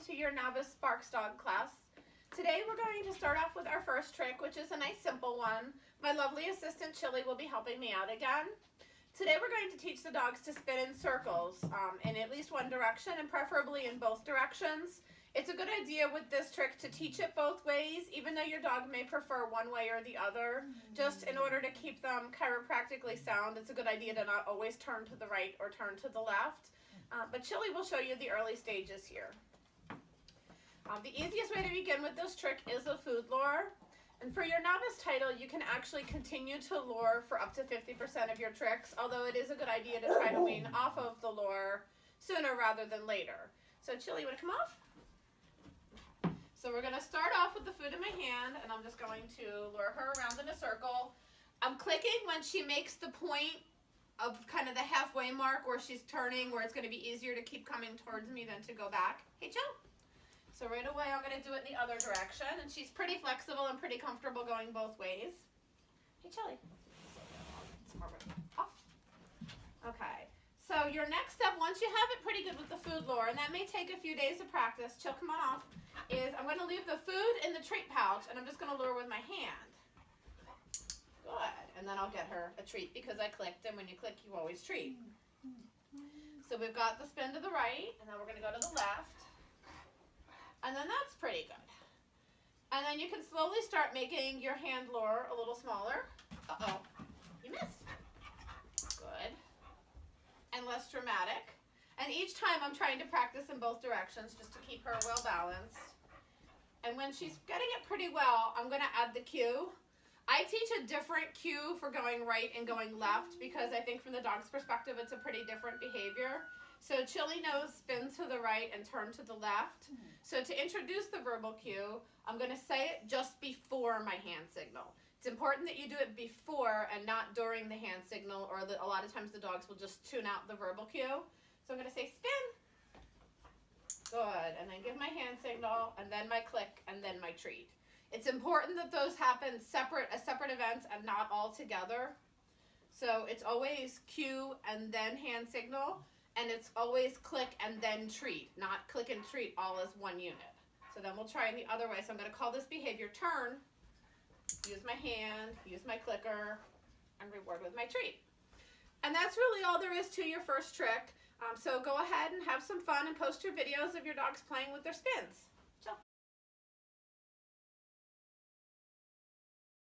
To your novice Sparks dog class. Today we're going to start off with our first trick, which is a nice simple one. My lovely assistant Chili will be helping me out again. Today we're going to teach the dogs to spin in circles in at least one direction and preferably in both directions. It's a good idea with this trick to teach it both ways, even though your dog may prefer one way or the other. Just in order to keep them chiropractically sound, it's a good idea to not always turn to the right or turn to the left. But Chili will show you the early stages here. The easiest way to begin with this trick is a food lure. And for your novice title, you can actually continue to lure for up to 50% of your tricks, although it is a good idea to try to wean off of the lure sooner rather than later. So Chili, you want to come off? So we're going to start off with the food in my hand, and I'm just going to lure her around in a circle. I'm clicking when she makes the point of kind of the halfway mark where she's turning, where it's going to be easier to keep coming towards me than to go back. Hey, Joe. So right away, I'm going to do it in the other direction, and she's pretty flexible and pretty comfortable going both ways. Hey, Chili. Off. Okay. So your next step, once you have it pretty good with the food lure, and that may take a few days of practice, Chill, come on off, is I'm going to leave the food in the treat pouch, and I'm just going to lure with my hand. Good. And then I'll get her a treat because I clicked, and when you click, you always treat. So we've got the spin to the right, and then we're going to go to the left. And then that's pretty good. And then you can slowly start making your hand lure a little smaller. Uh-oh, you missed. Good. And less dramatic. And each time I'm trying to practice in both directions just to keep her well balanced. And when she's getting it pretty well, I'm going to add the cue. I teach a different cue for going right and going left because I think from the dog's perspective it's a pretty different behavior. So Chili knows spin to the right and turn to the left. So to introduce the verbal cue, I'm going to say it just before my hand signal. It's important that you do it before and not during the hand signal, or a lot of times the dogs will just tune out the verbal cue. So I'm going to say spin. Good. And then give my hand signal, and then my click, and then my treat. It's important that those happen as separate events and not all together. So it's always cue and then hand signal. And it's always click and then treat, not click and treat all as one unit. So then we'll try it the other way. So I'm going to call this behavior turn, use my hand, use my clicker, and reward with my treat. And that's really all there is to your first trick. So go ahead and have some fun and post your videos of your dogs playing with their spins.